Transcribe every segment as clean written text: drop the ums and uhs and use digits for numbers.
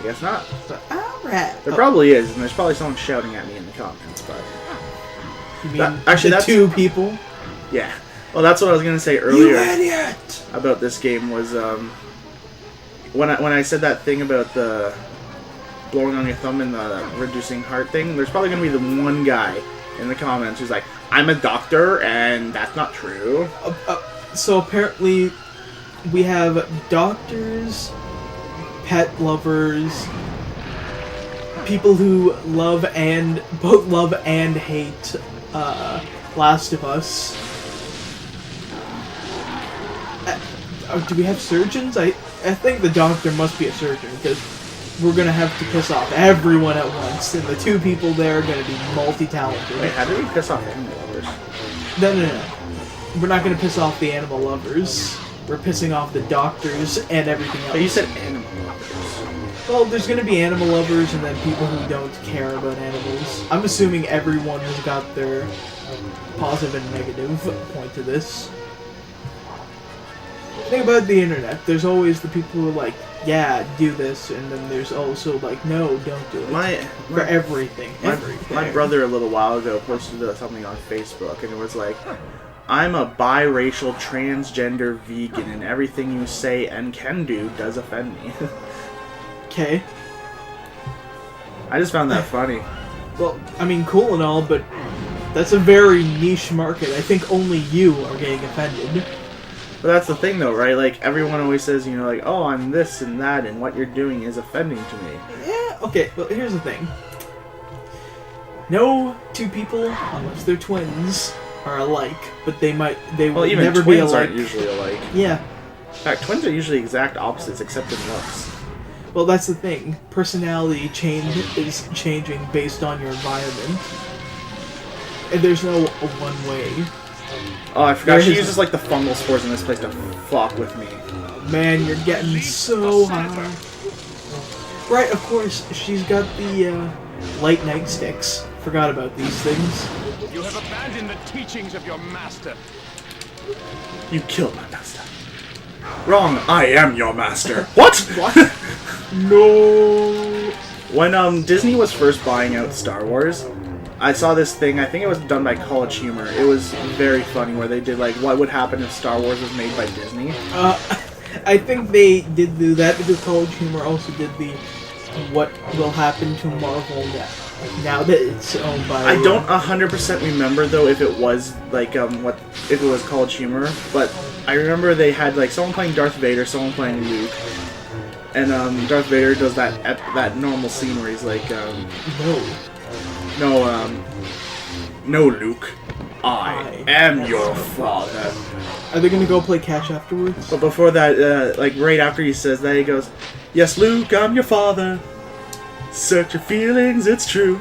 guess not. But, alright. There probably is, and there's probably someone shouting at me in the comments, but... You mean actually, the that's... two people? Yeah. Well, that's what I was going to say earlier. You idiot! About this game was, when I said that thing about the blowing on your thumb and the reducing heart thing, there's probably going to be the one guy in the comments who's like, I'm a doctor, and that's not true. So apparently, we have doctors, pet lovers, people who both love and hate Last of Us. Do we have surgeons? I think the doctor must be a surgeon, because we're going to have to piss off everyone at once, and the two people there are going to be multi-talented. Wait, how do we piss off animal lovers? No. We're not going to piss off the animal lovers. We're pissing off the doctors and everything else. But you said animal lovers. Well, there's going to be animal lovers and then people who don't care about animals. I'm assuming everyone has got their positive and negative point to this. Think about the internet. There's always the people who are like, yeah, do this, and then there's also like, no, don't do it. For everything. My brother a little while ago posted something on Facebook, and it was like, I'm a biracial transgender vegan, and everything you say and can do does offend me. Okay. I just found that funny. Well, I mean, cool and all, but that's a very niche market. I think only you are getting offended. But that's the thing, though, right? Like, everyone always says, you know, like, oh, I'm this and that, and what you're doing is offending to me. Yeah, okay, well, here's the thing. No two people, unless they're twins, are alike, but they will even never be twins alike. aren't usually alike. Yeah. In fact, twins are usually exact opposites, except in looks. Well, that's the thing. Personality is changing based on your environment. And there's no one way. Oh, I forgot. She uses, like, the fungal spores in this place to fuck with me. Man, you're getting so high. Right, of course, she's got the light nightsticks. Forgot about these things. You have abandoned the teachings of your master. You killed my master. Wrong, I am your master. What? What? No. When Disney was first buying out Star Wars, I saw this thing, I think it was done by College Humor. It was very funny, where they did, like, what would happen if Star Wars was made by Disney. I think they did do that, because College Humor also did the what will happen to Marvel now that it's owned by... I don't 100% remember, though, if it was, like, if it was College Humor, but I remember they had, like, someone playing Darth Vader, someone playing Luke, and, Darth Vader does that normal scene where he's like, No, Luke. I am your father. Are they gonna go play catch afterwards? But before that, like, right after he says that, he goes, yes, Luke, I'm your father. Search your feelings, it's true.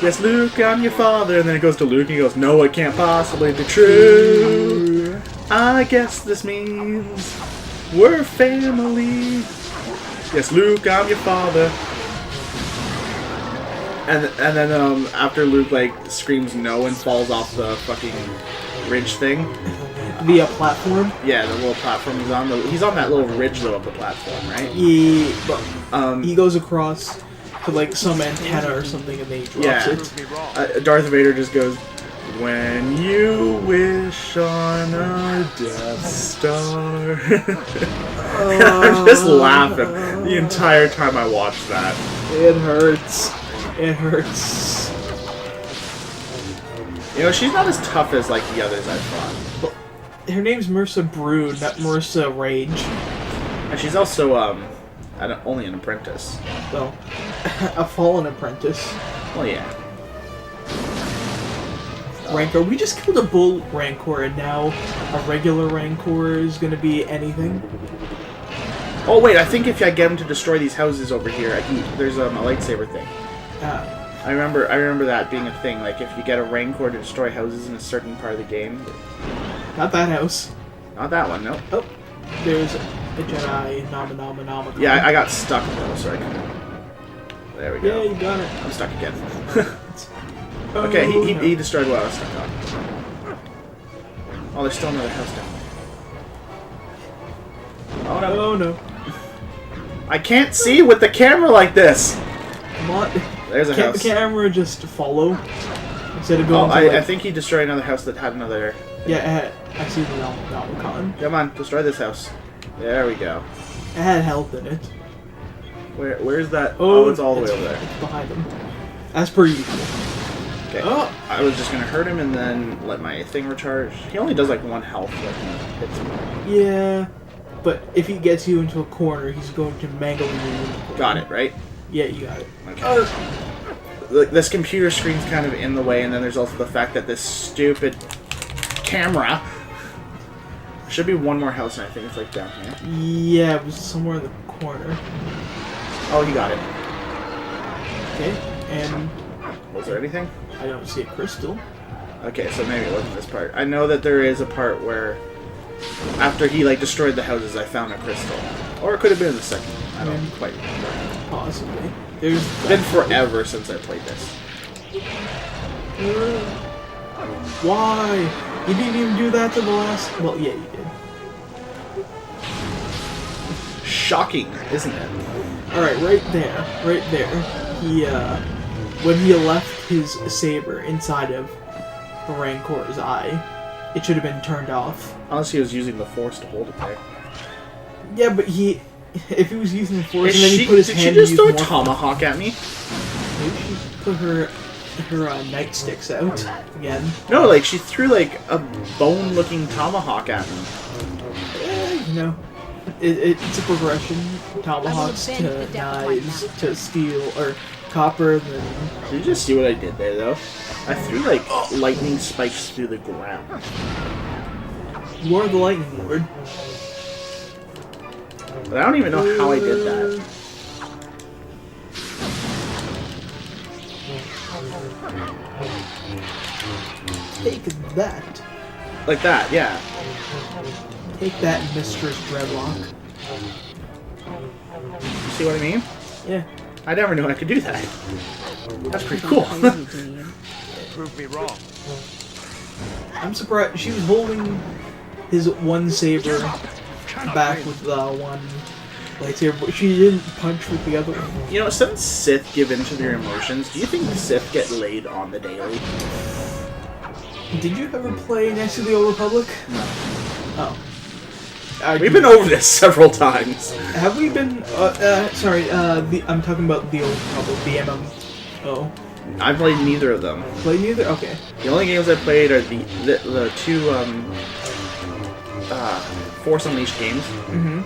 Yes, Luke, I'm your father. And then it goes to Luke, and he goes, no, it can't possibly be true. I guess this means we're family. Yes, Luke, I'm your father. And then after Luke, like, screams no and falls off the fucking ridge thing. The platform? Yeah, the little platform he's on. He's on that little ridge, though, of the platform, right? Yeah, he goes across to, like, some antenna or something, and then he drops it. Darth Vader just goes, when you wish on a Death Star. And I'm just laughing the entire time I watched that. It hurts. It hurts. You know, she's not as tough as, like, the others I thought. Her name's Marissa Brood, not Marissa Rage. And she's also, only an apprentice. Well, a fallen apprentice. Well, yeah. Rancor. We just killed a bull Rancor, and now a regular Rancor is gonna be anything. Oh, wait, I think if I get him to destroy these houses over here, there's a lightsaber thing. I remember that being a thing. Like, if you get a Rancor to destroy houses in a certain part of the game. Not that house. Not that one, no. Oh, there's a Jedi Nama. Yeah, I got stuck though, so I couldn't. There we go. Yeah, you got it. I'm stuck again. Okay, he destroyed what I was stuck on. Oh, there's still another house down there. Oh no. Oh no. I can't see with the camera like this. What? There's a Can't house. the camera just follow instead of Oh, going? I to, think he destroyed another house that had another. Yeah, I see the Nomicon. Come on, destroy this house. There we go. It had health in it. Where's that? Oh, it's all the way over there. It's behind him. As per usual. Okay. Oh. I was just gonna hurt him and then let my thing recharge. He only does like 1 health when he hits me. Yeah, but if he gets you into a corner, he's going to mangle you. Got it, right? Yeah, you got it. Okay. Like, this computer screen's kind of in the way, and then there's also the fact that this stupid camera. Should be one more house, and I think it's like down here. Yeah, it was somewhere in the corner. Oh, he got it. Okay, and Was there anything? I don't see a crystal. Okay, so maybe it wasn't this part. I know that there is a part where, after he like destroyed the houses, I found a crystal, or it could have been the second. I don't quite remember. Possibly. There's It's been forever since I played this. Why? You didn't even do that to the last. Well, yeah, you did. Shocking, isn't it? All right, right there. He when he left his saber inside of the Rancor's eye, it should have been turned off. Unless he was using the force to hold it there. Yeah, but if he was using the force and then he put his Did hand she just to throw a use more, tomahawk at me? maybe she put her nightsticks out again. No, like she threw like a bone-looking tomahawk at me. You know, it's a progression. Tomahawks to knives to steel or copper. Then Did you just see what I did there, though? I threw like lightning spikes through the ground. you are the lightning lord. But I don't even know how I did that. Take that. Like that, yeah. Take that, Mistress Dreadlock. You see what I mean? Yeah. I never knew I could do that. That's pretty cool. Prove me wrong. I'm surprised she was holding his one saber back with the one lightsaber, but she didn't punch with the other one. You know, since Sith give in to their emotions, do you think the Sith get laid on the daily? Did you ever play Next to the Old Republic? No. Oh. We've been over this several times. Have we been? Sorry. I'm talking about the Old Republic, the MMO. I played neither of them. Played neither. Okay. The only games I played are the two Force Unleashed games. Mm-hmm.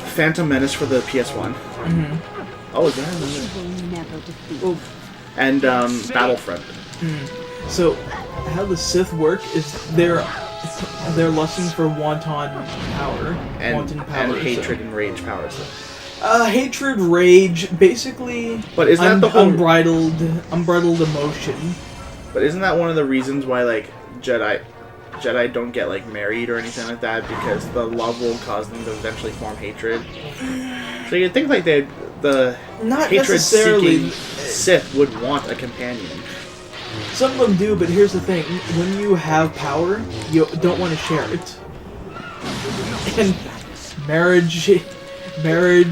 Phantom Menace for the PS1. Mm-hmm. Oh, is that another? Well, And Battlefront. so, how the Sith work is they're lusting for wanton power, wanton power, and hatred and rage powers. hatred, rage, basically. But isn't that the whole? unbridled emotion? But isn't that one of the reasons why like Jedi don't get like married or anything like that, because the love will cause them to eventually form hatred? So you'd think like the Not hatred-seeking necessarily. Sith would want a companion. Some of them do, but here's the thing: when you have power, you don't want to share it. And marriage.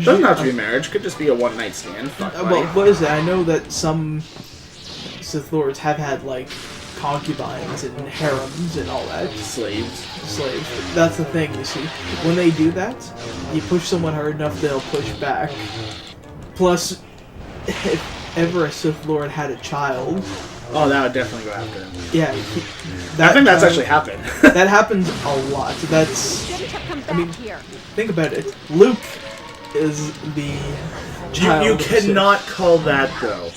Doesn't have to be marriage. Could just be a one-night stand. Fuck Well, life. what is that? I know that some Sith Lords have had like concubines and harems and all that. Slaves. Slaves. That's the thing, you see. When they do that, you push someone hard enough, they'll push back. Plus, if ever a Sith Lord had a child, Oh, that would definitely go after him. yeah, I think that's actually happened. that happens a lot. That's, I mean, think about it. Luke is the child. You of a Sith. cannot call that though,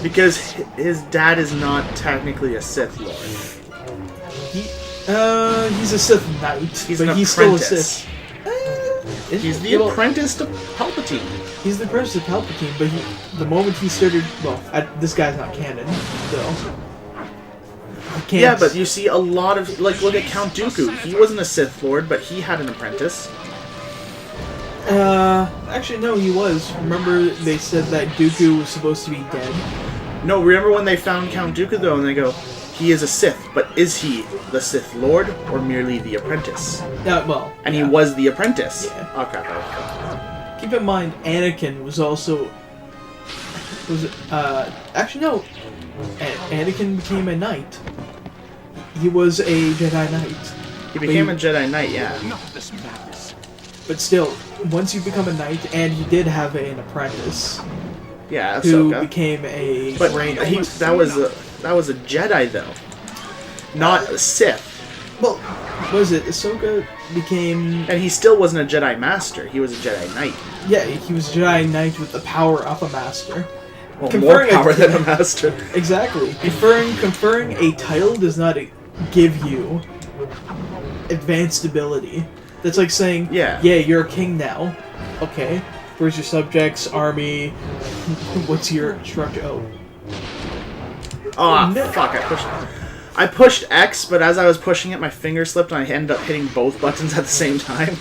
because his dad is not technically a Sith Lord. He's a Sith Knight, He's but an he's still a apprentice. Sith. He's the Well, apprentice to Palpatine. He's the apprentice of Palpatine, but the moment he started, this guy's not canon, though. Yeah, but you see a lot of like look at Count Dooku. He wasn't a Sith Lord, but he had an apprentice. Actually, no, he was. Remember, they said that Dooku was supposed to be dead? No, remember when they found Count Dooku though, and they go, he is a Sith, but is he the Sith Lord or merely the apprentice? Well. And he was the apprentice. Yeah. Oh crap! keep in mind, Anakin was also actually no, Anakin became a knight. He was a Jedi Knight. He became a Jedi Knight, yeah. Enough of this madness. But still, once you become a knight, and he did have an apprentice Yeah, who Ahsoka. became a But Rainer. that was a Jedi though, not a Sith. Well, what was it? Ahsoka became... And he still wasn't a Jedi Master. He was a Jedi Knight. Yeah, he was a Jedi Knight with the power of a Master. Well, more Conferring power than a Master. Exactly. Conferring a title does not give you advanced ability. That's like saying, Yeah, you're a king now. Okay. Where's your subjects, army? What's your structure? Oh, No. fuck, I pushed X, but as I was pushing it, my finger slipped and I ended up hitting both buttons at the same time.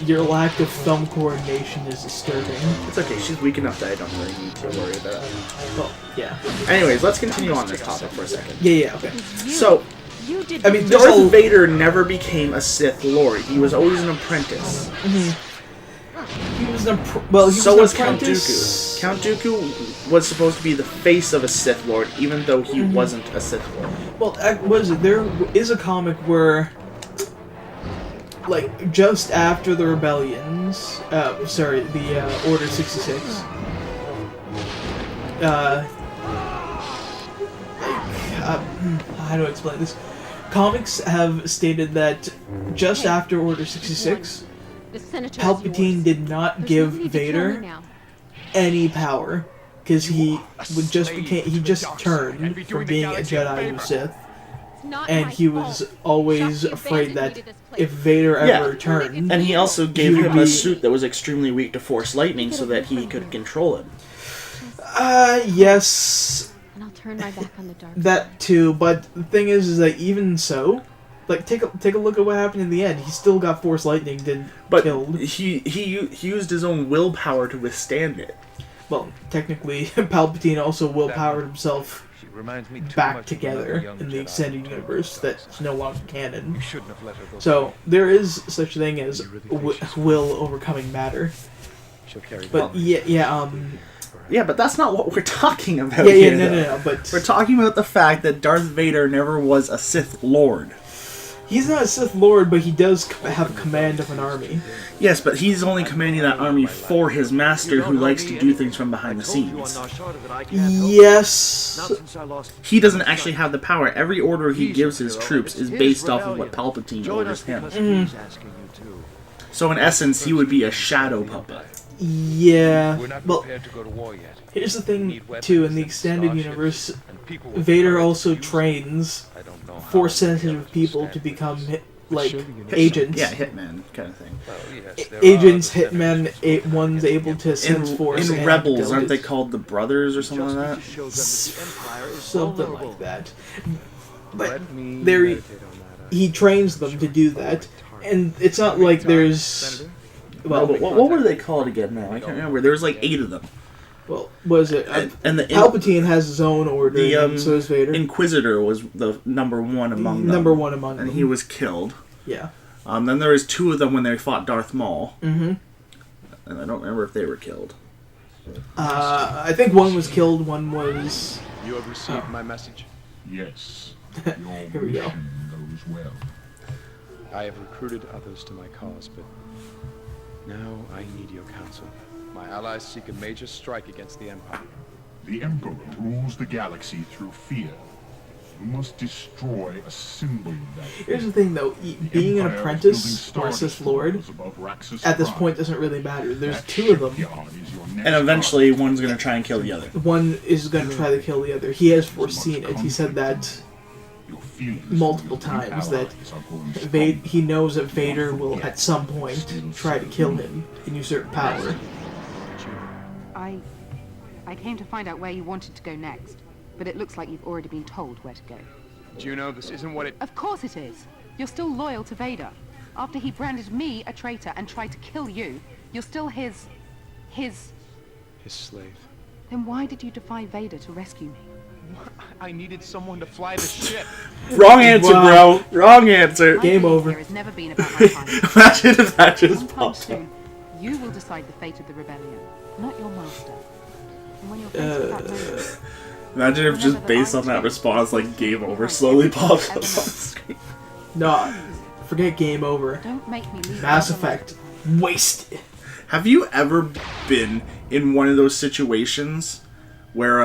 Your lack of thumb coordination is disturbing. It's okay, she's weak enough that I don't really need to worry about it. Well, yeah. Anyways, let's continue on this topic for a second. Yeah, okay. So, I mean, there's Darth a... Vader never became a Sith Lord. He was always an apprentice. He was an well, he So was was an Count apprentice. Dooku. Count Dooku was supposed to be the face of a Sith Lord, even though he wasn't a Sith Lord. Well, what is it? There is a comic where, like, just after the rebellions, the Order 66, how do I explain this? Comics have stated that just after Order 66, Palpatine did not give Vader any power because he just turned from being a Jedi to Sith, and he was always afraid that if Vader ever returned, And he also gave He would him a be- suit that was extremely weak to Force lightning so that he could control him. yes, And I'll turn my back on the dark. that too. But the thing is that even so, like take a look at what happened in the end. He still got Force lightning But killed. he used his own willpower to withstand it. Well, technically, Palpatine also willpowered himself She reminds me too back much of together another young in the Jedi. extended universe that's no longer canon. You shouldn't have let her go. So there is such a thing as will overcoming matter. She'll carry But the Yeah, but that's not what we're talking about yeah, here. no, though. but We're talking about the fact that Darth Vader never was a Sith Lord. he's not a Sith Lord, but he does have command of an army. Yes, but he's only commanding that army for his master, who likes to do things from behind the scenes. Yes, He doesn't actually have the power. Every order he gives his troops is based off of what Palpatine orders him. So in essence, he would be a shadow puppet. yeah. We're not Well, prepared to go to war yet. here's the We thing need weapons too. In the and extended starships, universe, and people with Vader courage also to use them. trains I don't know how Force-sensitive we'll people stand to for become this. like agents. Yeah, hitman kind of thing. Well, yes, there Agents, are other hitmen, senators one's able to sense force. In and Rebels, aren't they abilities. called the Brothers or something like that? Something like that. But Let me there, meditate on that. he trains them to do that, and it's not like there's. Senator? Well, What were they called again now? I can't remember. There was like 8 of them. well, was it? And the Palpatine has his own order, the, and so does Vader. Inquisitor was the number one among them. Number one among And them. he was killed. Yeah. Then there was 2 of them when they fought Darth Maul. Mm-hmm. And I don't remember if they were killed. I think one was killed. One was. You have received my message. Yes. Here we go. Goes well. I have recruited others to my cause, but now I need your counsel. My allies seek a major strike against the Empire. The Emperor rules the galaxy through fear. You must destroy a symbol of that fear. Here's the thing, though. Being an apprentice or a Sith Lord at this point doesn't really matter. There's 2 of them. And eventually one's going to try and kill the other. One is going to try to kill the other. He has foreseen it. He said that multiple times that he knows that Vader will at some point try to kill him and usurp power. I came to find out where you wanted to go next, but it looks like you've already been told where to go. Do you know this isn't what it... Of course it is. You're still loyal to Vader. After he branded me a traitor and tried to kill you, you're still his... His slave. Then why did you defy Vader to rescue me? I needed someone to fly the ship. Wrong answer, Wow. bro. Wrong answer. My Game being over. here has never been about my time. Imagine if that just Sometime popped up. soon, you will decide the fate of the rebellion, not your master. And when you're faced with that moment, Imagine if just based on that response, like game over slowly pops up on the screen. No, forget game over. don't make me leave Mass you alone. Effect. Wasted. Have you ever been in one of those situations where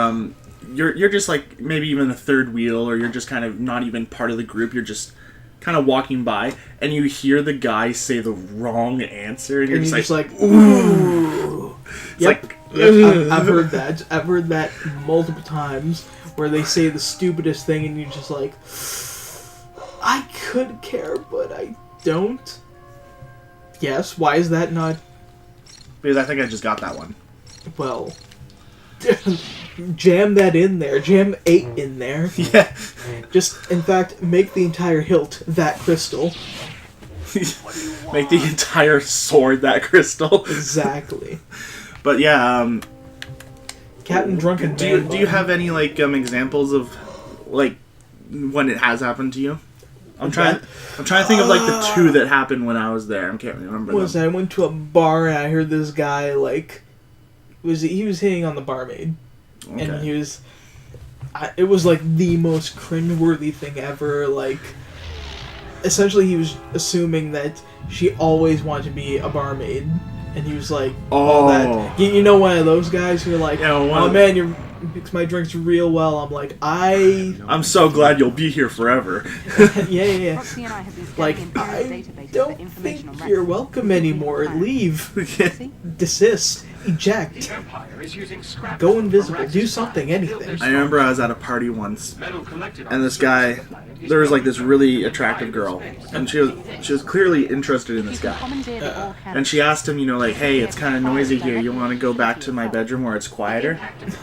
you're just like maybe even a third wheel, or you're just kind of not even part of the group, you're just kind of walking by and you hear the guy say the wrong answer and you're And just you're like, just like, ooh. it's Yep. like I've heard that. I've heard that multiple times where they say the stupidest thing and you're just like, I could care, but I don't. Yes, why is that not, because I think I just got that one. well, jam that in there. Jam 8 in there. Yeah. Just, in fact, make the entire hilt that crystal. Make the entire sword that crystal. Exactly. But yeah, Captain Drunken do you Man. have any like examples of like when it has happened to you? I'm trying to think of like the two that happened when I was there. I can't remember. Was them. I went to a bar and I heard this guy like he was hitting on the barmaid, and Okay. he was it was like the most cringeworthy thing ever. Like essentially he was assuming that she always wanted to be a barmaid, and he was like all that. You know, one of those guys who are like, Yeah, one oh of- man, you mix my drinks real well. I'm like, I'm so glad you'll be here forever. yeah. Roxy and I have been Like, scanning Imperial I databases don't for information think on you're Rex. welcome anymore. Leave. See? Desist. Eject. Go invisible. Do something. Anything. I remember I was at a party once, and this guy, there was like this really attractive girl, and she was clearly interested in this You can guy. commandeer the all And she asked him, you know, like, hey, it's kind of noisy here. You want to go back to my bedroom where it's quieter? And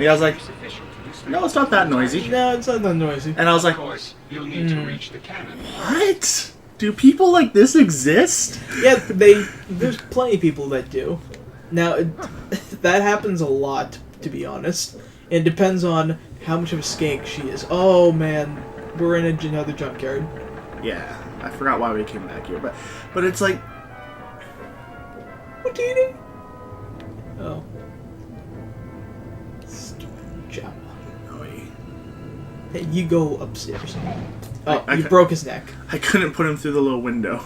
I was like, no, it's not that noisy. No, it's not that noisy. And I was like, You'll need to reach the cannon. what? Do people like this exist? Yeah, there's plenty of people that do. Now, that happens a lot, to be honest. It depends on how much of a skank she is. Oh man, we're in another junkyard. Yeah, I forgot why we came back here, but it's like, What do you need? Oh. Stupid Java. Hey, you go upstairs. Oh, I you ca- broke his neck. I couldn't put him through the little window.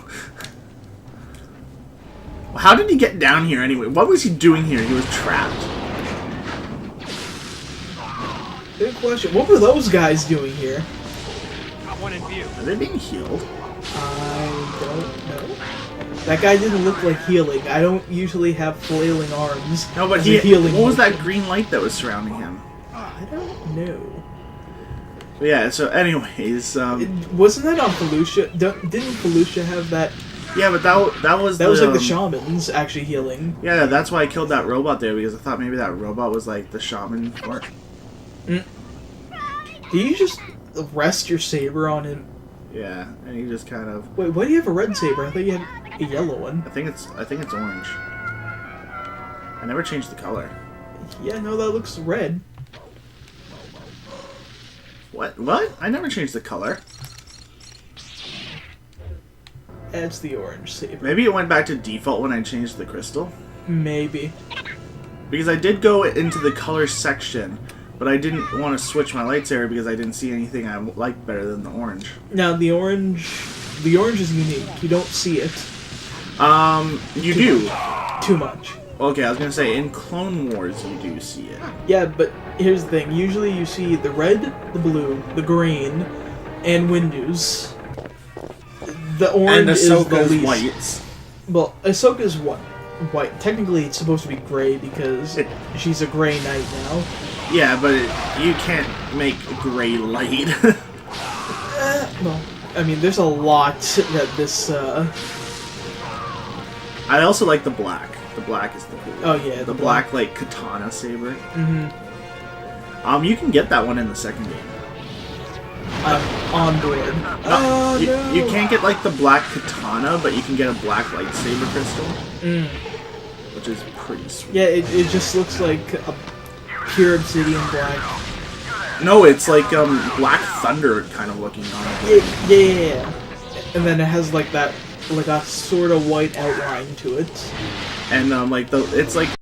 How did he get down here anyway? What was he doing here? He was trapped. Good question. What were those guys doing here? Got one in view. Are they being healed? I don't know. That guy didn't look like healing. I don't usually have flailing arms. No, but as he. a healing. What was that motion. green light that was surrounding him? I don't know. But yeah. So, anyways, Wasn't that on Felucia? Didn't Felucia have that? yeah, but that was That was like the shamans actually healing. Yeah, that's why I killed that robot there, because I thought maybe that robot was like the shaman. Or Do you just rest your saber on him? yeah, and he just kind of. Wait, why do you have a red saber? I thought you had a yellow one. I think it's orange. I never changed the color. Yeah, no, that looks red. What? I never changed the color. That's the orange saber. Maybe it went back to default when I changed the crystal. Maybe. Because I did go into the color section, but I didn't want to switch my lightsaber because I didn't see anything I liked better than the orange. Now the orange is unique. You don't see it You do. too much. Okay, I was gonna say in Clone Wars you do see it. Yeah, but here's the thing. Usually you see the red, the blue, the green, and Windows. The orange And is the Ahsoka's least. white. Well, Ahsoka's white. Technically, it's supposed to be gray because she's a gray knight now. Yeah, but you can't make gray light. Well, I mean, there's a lot that this. I also like the black. The black is the cool. Oh yeah, The black like katana saber. Mm-hmm. You can get that one in the second game. I'm on board. Oh no! You can't get like the black katana, but you can get a black lightsaber crystal, which is pretty sweet. Yeah, it just looks like a pure obsidian black. No, it's like Black Thunder kind of looking on it. Yeah. And then it has like that, like a sort of white outline to it. And like it's like